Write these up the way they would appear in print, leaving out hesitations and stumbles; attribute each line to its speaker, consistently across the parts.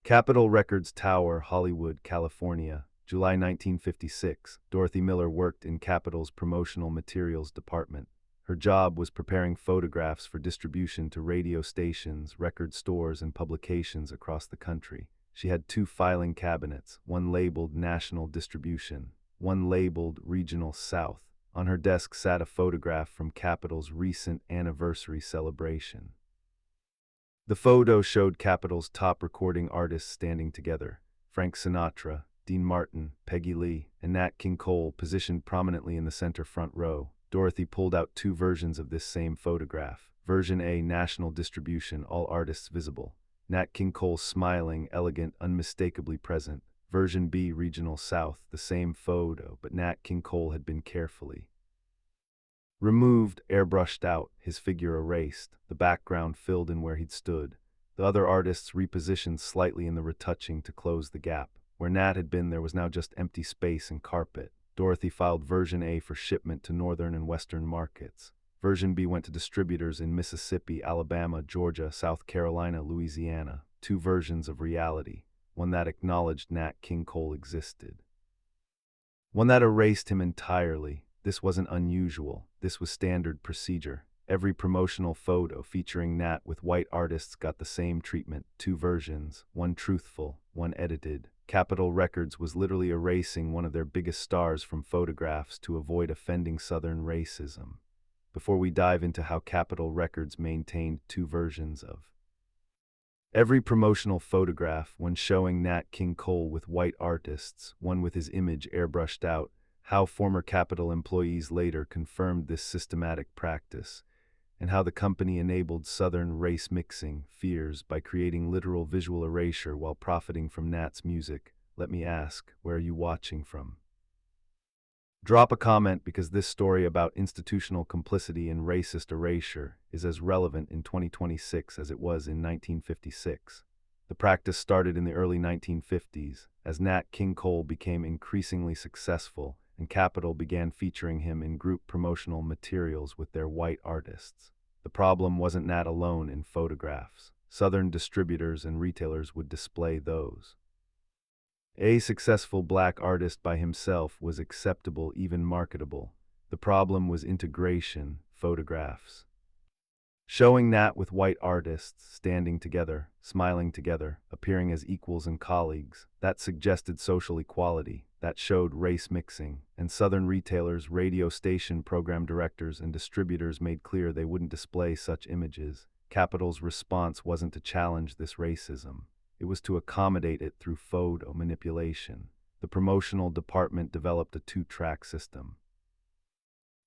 Speaker 1: Capitol Records Tower, Hollywood, California, July 1956. Dorothy Miller worked in Capitol's promotional materials department. Her job was preparing photographs for distribution to radio stations, record stores, and publications across the country. She had two filing cabinets, one labeled National Distribution, one labeled Regional South. On her desk sat a photograph from Capitol's recent anniversary celebration. The photo showed Capitol's top recording artists standing together: Frank Sinatra, Dean Martin, Peggy Lee, and Nat King Cole positioned prominently in the center front row. Dorothy pulled out two versions of this same photograph. Version A, National Distribution, all artists visible. Nat King Cole smiling, elegant, unmistakably present. Version B, Regional South, the same photo, but Nat King Cole had been carefully removed, airbrushed out, his figure erased, the background filled in where he'd stood. The other artists repositioned slightly in the retouching to close the gap. Where Nat had been, there was now just empty space and carpet. Dorothy filed version A for shipment to northern and western markets. Version B went to distributors in Mississippi, Alabama, Georgia, South Carolina, Louisiana. Two versions of reality. One that acknowledged Nat King Cole existed. One that erased him entirely. This wasn't unusual. This was standard procedure. Every promotional photo featuring Nat with white artists got the same treatment. Two versions, one truthful, one edited. Capitol Records was literally erasing one of their biggest stars from photographs to avoid offending Southern racism. Before we dive into how Capitol Records maintained two versions of every promotional photograph, one showing Nat King Cole with white artists, one with his image airbrushed out, how former Capitol employees later confirmed this systematic practice, and how the company enabled Southern race mixing fears by creating literal visual erasure while profiting from Nat's music. Let me ask, where are you watching from? Drop a comment, because this story about institutional complicity in racist erasure is as relevant in 2026 as it was in 1956. The practice started in the early 1950s as Nat King Cole became increasingly successful and Capitol began featuring him in group promotional materials with their white artists. The problem wasn't Nat alone in photographs. Southern distributors and retailers would display those. A successful black artist by himself was acceptable, even marketable. The problem was integration, photographs showing Nat with white artists, standing together, smiling together, appearing as equals and colleagues. That suggested social equality, that showed race mixing, and Southern retailers, radio station program directors, and distributors made clear they wouldn't display such images. Capitol's response wasn't to challenge this racism. It was to accommodate it through photo manipulation. The promotional department developed a two-track system.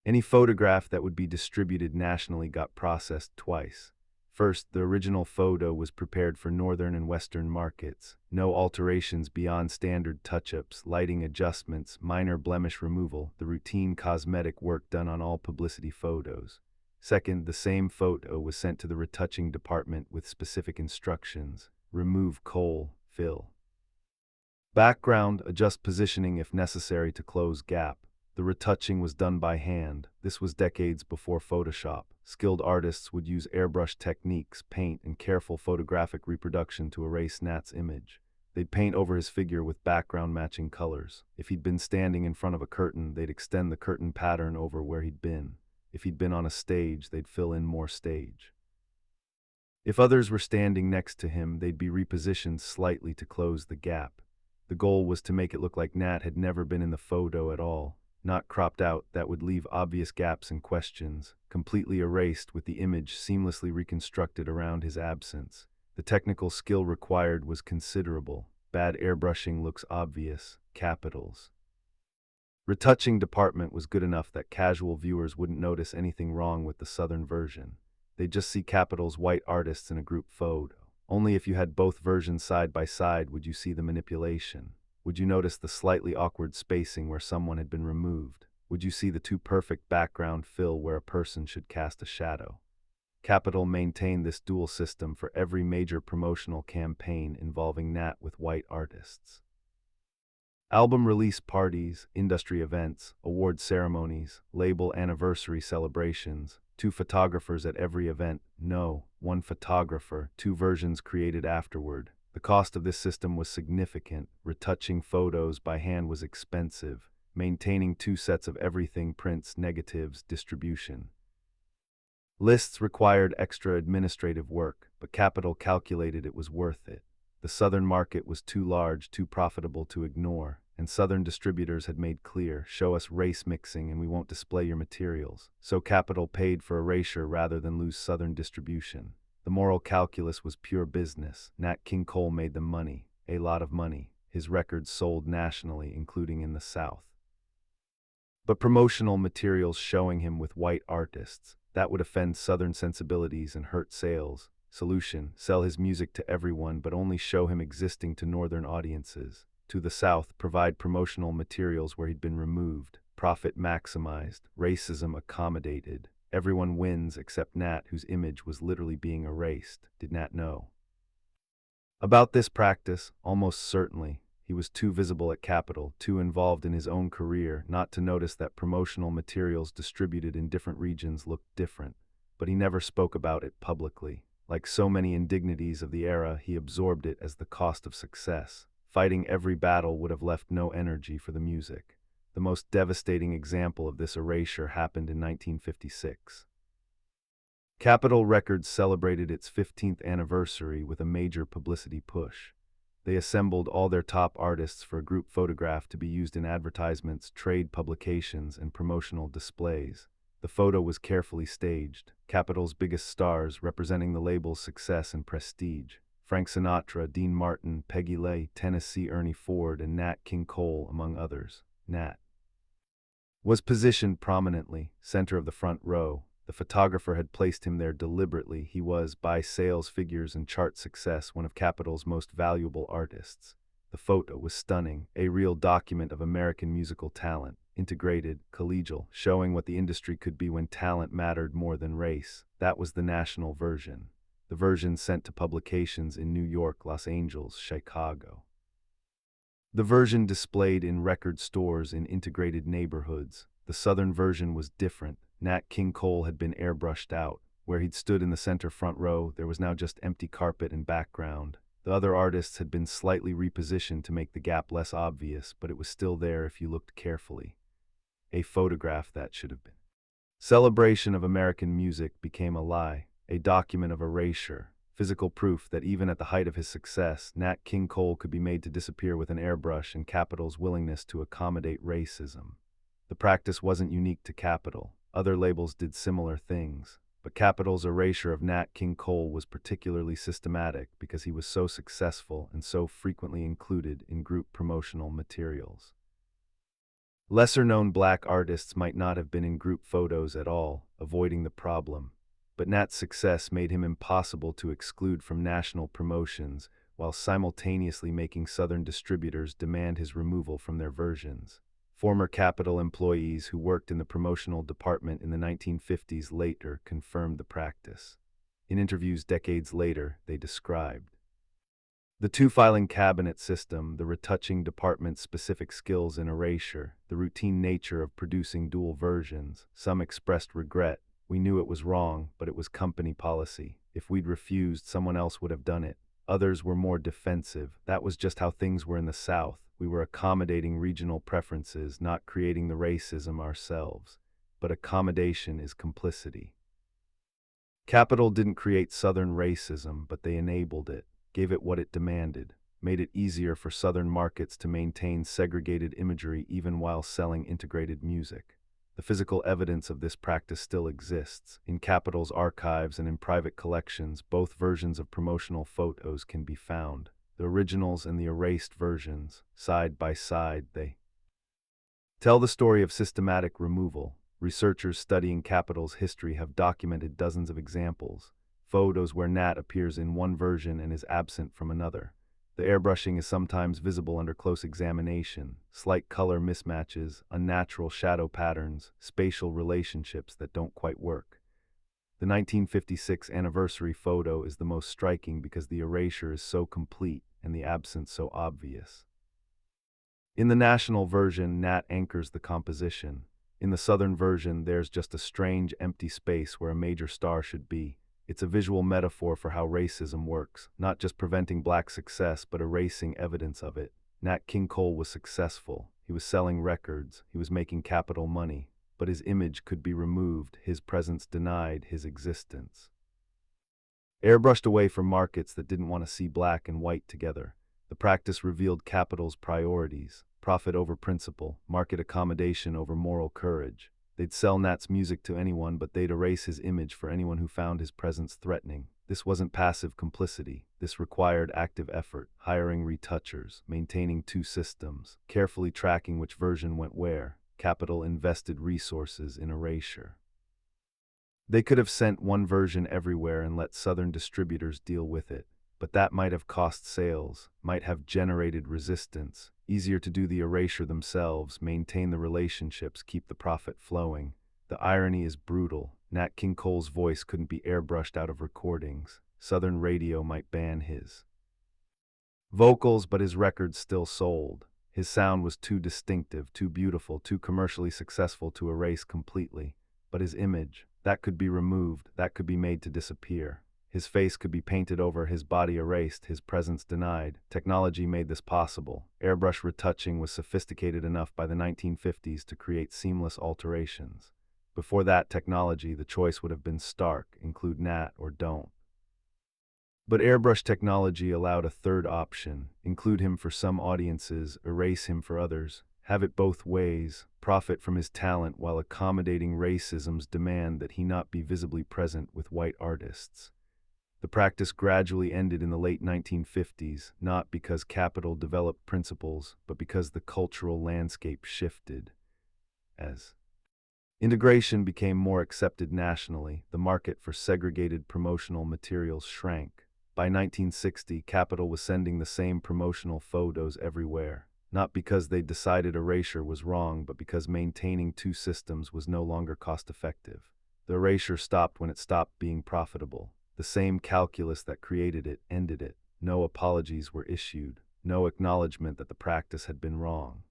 Speaker 1: Any photograph that would be distributed nationally got processed twice. First, the original photo was prepared for northern and western markets. No alterations beyond standard touch-ups, lighting adjustments, minor blemish removal, the routine cosmetic work done on all publicity photos. Second, the same photo was sent to the retouching department with specific instructions: remove Cole, fill background, adjust positioning if necessary to close gap. The retouching was done by hand. This was decades before Photoshop. Skilled artists would use airbrush techniques, paint, and careful photographic reproduction to erase Nat's image. They'd paint over his figure with background matching colors. If he'd been standing in front of a curtain, they'd extend the curtain pattern over where he'd been. If he'd been on a stage, they'd fill in more stage. If others were standing next to him, they'd be repositioned slightly to close the gap. The goal was to make it look like Nat had never been in the photo at all. Not cropped out, that would leave obvious gaps and questions, completely erased with the image seamlessly reconstructed around his absence. The technical skill required was considerable. Bad airbrushing looks obvious. Capitals. Retouching department was good enough that casual viewers wouldn't notice anything wrong with the Southern version. They'd just see Capitol's white artists in a group photo. Only if you had both versions side by side would you see the manipulation. Would you notice the slightly awkward spacing where someone had been removed? Would you see the too perfect background fill where a person should cast a shadow? Capitol maintained this dual system for every major promotional campaign involving Nat with white artists. Album release parties, industry events, award ceremonies, label anniversary celebrations, 2 photographers at every event. No, 1 photographer, 2 versions created afterward. The cost of this system was significant. Retouching photos by hand was expensive. Maintaining 2 sets of everything, prints, negatives, distribution. Lists required extra administrative work, but Capitol calculated it was worth it. The Southern market was too large, too profitable to ignore, and Southern distributors had made clear, show us race mixing and we won't display your materials. So Capitol paid for erasure rather than lose Southern distribution. The moral calculus was pure business. Nat King Cole made them money, a lot of money. His records sold nationally, including in the South. But promotional materials showing him with white artists, that would offend Southern sensibilities and hurt sales. Solution: sell his music to everyone but only show him existing to Northern audiences. To the South, provide promotional materials where he'd been removed. Profit maximized, racism accommodated. Everyone wins except Nat, whose image was literally being erased. Did Nat know about this practice? Almost certainly. He was too visible at Capitol, too involved in his own career, not to notice that promotional materials distributed in different regions looked different. But he never spoke about it publicly. Like so many indignities of the era, he absorbed it as the cost of success. Fighting every battle would have left no energy for the music. The most devastating example of this erasure happened in 1956. Capitol Records celebrated its 15th anniversary with a major publicity push. They assembled all their top artists for a group photograph to be used in advertisements, trade publications, and promotional displays. The photo was carefully staged. Capitol's biggest stars, representing the label's success and prestige: Frank Sinatra, Dean Martin, Peggy Lee, Tennessee Ernie Ford, and Nat King Cole, among others. Nat was positioned prominently, center of the front row. The photographer had placed him there deliberately. He was, by sales figures and chart success, one of Capitol's most valuable artists. The photo was stunning, a real document of American musical talent, integrated, collegial, showing what the industry could be when talent mattered more than race. That was the national version. The version sent to publications in New York, Los Angeles, Chicago. The version displayed in record stores in integrated neighborhoods. The Southern version was different. Nat King Cole had been airbrushed out. Where he'd stood in the center front row, there was now just empty carpet and background. The other artists had been slightly repositioned to make the gap less obvious, but it was still there if you looked carefully. A photograph that should have been celebration of American music became a lie, a document of erasure, physical proof that even at the height of his success, Nat King Cole could be made to disappear with an airbrush, and Capitol's willingness to accommodate racism. The practice wasn't unique to Capitol. Other labels did similar things, but Capitol's erasure of Nat King Cole was particularly systematic because he was so successful and so frequently included in group promotional materials. Lesser-known black artists might not have been in group photos at all, avoiding the problem, but Nat's success made him impossible to exclude from national promotions, while simultaneously making Southern distributors demand his removal from their versions. Former Capitol employees who worked in the promotional department in the 1950s later confirmed the practice. In interviews decades later, they described the two-filing cabinet system, the retouching department's specific skills in erasure, the routine nature of producing dual versions. Some expressed regret. We knew it was wrong, but it was company policy. If we'd refused, someone else would have done it. Others were more defensive. That was just how things were in the South. We were accommodating regional preferences, not creating the racism ourselves. But accommodation is complicity. Capitol didn't create Southern racism, but they enabled it, gave it what it demanded, made it easier for Southern markets to maintain segregated imagery even while selling integrated music. The physical evidence of this practice still exists. In Capitol's archives and in private collections, both versions of promotional photos can be found. The originals and the erased versions, side by side, they tell the story of systematic removal. Researchers studying Capitol's history have documented dozens of examples. Photos where Nat appears in one version and is absent from another. The airbrushing is sometimes visible under close examination. Slight color mismatches, unnatural shadow patterns, spatial relationships that don't quite work. The 1956 anniversary photo is the most striking because the erasure is so complete and the absence so obvious. In the national version, Nat anchors the composition. In the Southern version, there's just a strange, empty space where a major star should be. It's a visual metaphor for how racism works, not just preventing black success but erasing evidence of it. Nat King Cole was successful. He was selling records, he was making capital money, but his image could be removed, his presence denied, his existence airbrushed away from markets that didn't want to see black and white together. The practice revealed capital's priorities: profit over principle, market accommodation over moral courage. They'd sell Nat's music to anyone, but they'd erase his image for anyone who found his presence threatening. This wasn't passive complicity. This required active effort, hiring retouchers, maintaining two systems, carefully tracking which version went where. Capital invested resources in erasure. They could have sent one version everywhere and let Southern distributors deal with it, but that might have cost sales, might have generated resistance. Easier to do the erasure themselves, maintain the relationships, keep the profit flowing. The irony is brutal. Nat King Cole's voice couldn't be airbrushed out of recordings. Southern radio might ban his vocals, but his records still sold. His sound was too distinctive, too beautiful, too commercially successful to erase completely. But his image, that could be removed, that could be made to disappear. His face could be painted over, his body erased, his presence denied. Technology made this possible. Airbrush retouching was sophisticated enough by the 1950s to create seamless alterations. Before that technology, the choice would have been stark: include Nat or don't. But airbrush technology allowed a third option: include him for some audiences, erase him for others. Have it both ways, profit from his talent while accommodating racism's demand that he not be visibly present with white artists. The practice gradually ended in the late 1950s, not because capital developed principles, but because the cultural landscape shifted. As integration became more accepted nationally, the market for segregated promotional materials shrank. By 1960, Capitol was sending the same promotional photos everywhere, not because they decided erasure was wrong, but because maintaining two systems was no longer cost-effective. The erasure stopped when it stopped being profitable. The same calculus that created it ended it. No apologies were issued, no acknowledgement that the practice had been wrong.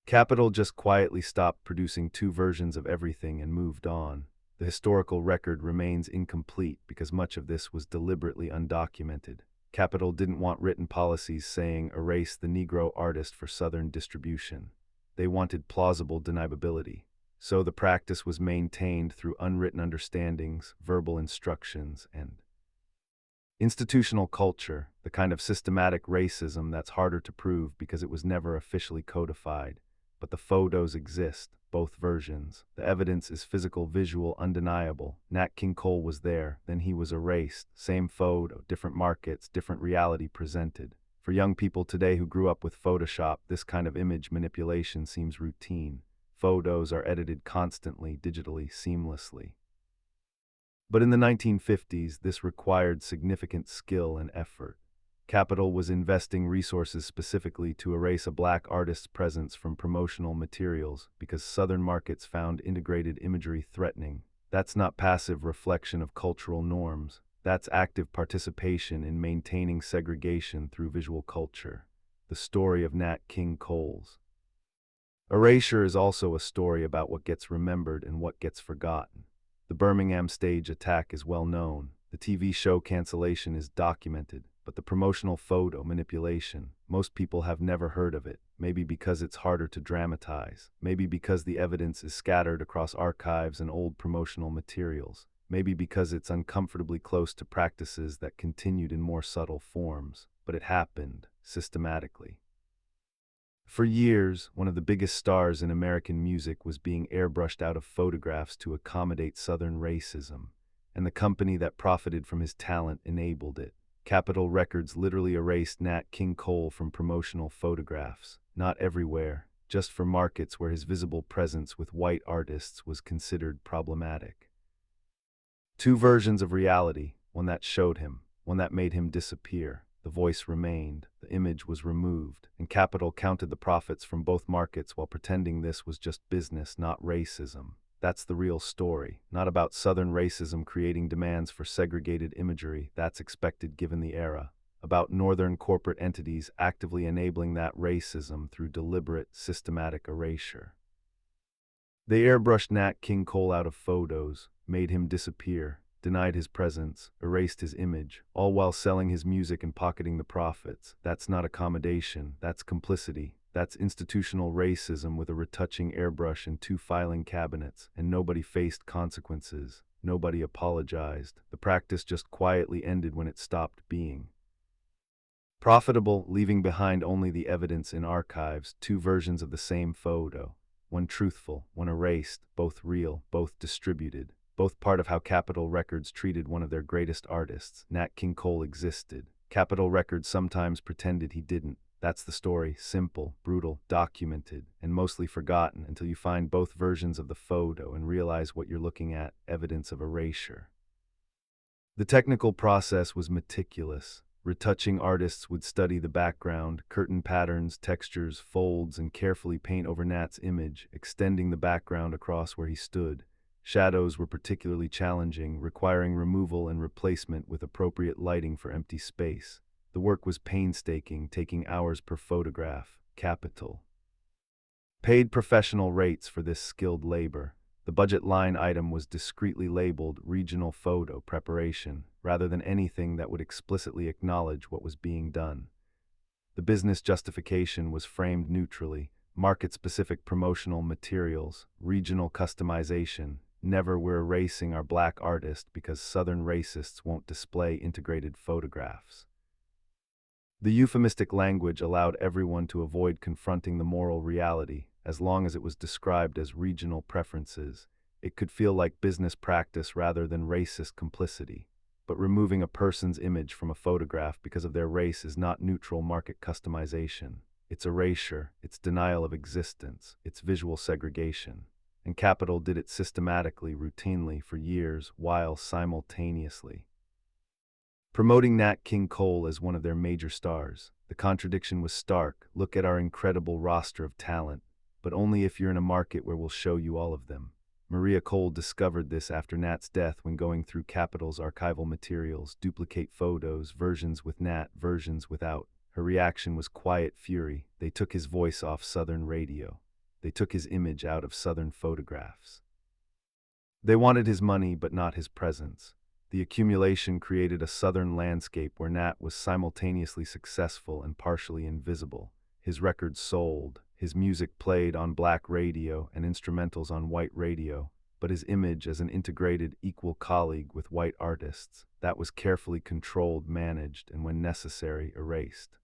Speaker 1: Capitol just quietly stopped producing two versions of everything and moved on. The historical record remains incomplete because much of this was deliberately undocumented. Capitol didn't want written policies saying erase the Negro artist for Southern distribution. They wanted plausible deniability. So the practice was maintained through unwritten understandings, verbal instructions, and institutional culture, the kind of systematic racism that's harder to prove because it was never officially codified. But the photos exist, both versions. The evidence is physical, visual, undeniable. Nat King Cole was there, then he was erased. Same photo, different markets, different reality presented. For young people today who grew up with Photoshop, this kind of image manipulation seems routine. Photos are edited constantly, digitally, seamlessly. But in the 1950s, this required significant skill and effort. Capitol was investing resources specifically to erase a black artist's presence from promotional materials because Southern markets found integrated imagery threatening. That's not passive reflection of cultural norms. That's active participation in maintaining segregation through visual culture. The story of Nat King Cole's erasure is also a story about what gets remembered and what gets forgotten. The Birmingham stage attack is well known. The TV show cancellation is documented. But the promotional photo manipulation, most people have never heard of it, maybe because it's harder to dramatize, maybe because the evidence is scattered across archives and old promotional materials, maybe because it's uncomfortably close to practices that continued in more subtle forms, but it happened systematically. For years, one of the biggest stars in American music was being airbrushed out of photographs to accommodate Southern racism, and the company that profited from his talent enabled it. Capitol Records literally erased Nat King Cole from promotional photographs, not everywhere, just for markets where his visible presence with white artists was considered problematic. Two versions of reality, one that showed him, one that made him disappear. The voice remained, the image was removed, and Capitol counted the profits from both markets while pretending this was just business, not racism. That's the real story, not about Southern racism creating demands for segregated imagery, that's expected given the era, about Northern corporate entities actively enabling that racism through deliberate, systematic erasure. They airbrushed Nat King Cole out of photos, made him disappear, denied his presence, erased his image, all while selling his music and pocketing the profits. That's not accommodation, that's complicity. That's institutional racism with a retouching airbrush and 2 filing cabinets, and nobody faced consequences. Nobody apologized. The practice just quietly ended when it stopped being profitable, leaving behind only the evidence in archives, 2 versions of the same photo. One truthful, one erased, both real, both distributed, both part of how Capitol Records treated one of their greatest artists. Nat King Cole existed. Capitol Records sometimes pretended he didn't. That's the story, simple, brutal, documented, and mostly forgotten until you find both versions of the photo and realize what you're looking at, evidence of erasure. The technical process was meticulous. Retouching artists would study the background, curtain patterns, textures, folds, and carefully paint over Nat's image, extending the background across where he stood. Shadows were particularly challenging, requiring removal and replacement with appropriate lighting for empty space. The work was painstaking, taking hours per photograph. Capital paid professional rates for this skilled labor. The budget line item was discreetly labeled regional photo preparation, rather than anything that would explicitly acknowledge what was being done. The business justification was framed neutrally: market-specific promotional materials, regional customization. Never "we're erasing our black artist because Southern racists won't display integrated photographs." The euphemistic language allowed everyone to avoid confronting the moral reality, as long as it was described as regional preferences. It could feel like business practice rather than racist complicity. But removing a person's image from a photograph because of their race is not neutral market customization. It's erasure, it's denial of existence, it's visual segregation. And Capitol did it systematically, routinely, for years, while simultaneously promoting Nat King Cole as one of their major stars. The contradiction was stark. Look at our incredible roster of talent, but only if you're in a market where we'll show you all of them. Maria Cole discovered this after Nat's death when going through Capitol's archival materials, duplicate photos, versions with Nat, versions without. Her reaction was quiet fury. They took his voice off Southern radio. They took his image out of Southern photographs. They wanted his money, but not his presence. The accumulation created a Southern landscape where Nat was simultaneously successful and partially invisible. His records sold, his music played on black radio and instrumentals on white radio, but his image as an integrated, equal colleague with white artists, that was carefully controlled, managed, and when necessary, erased.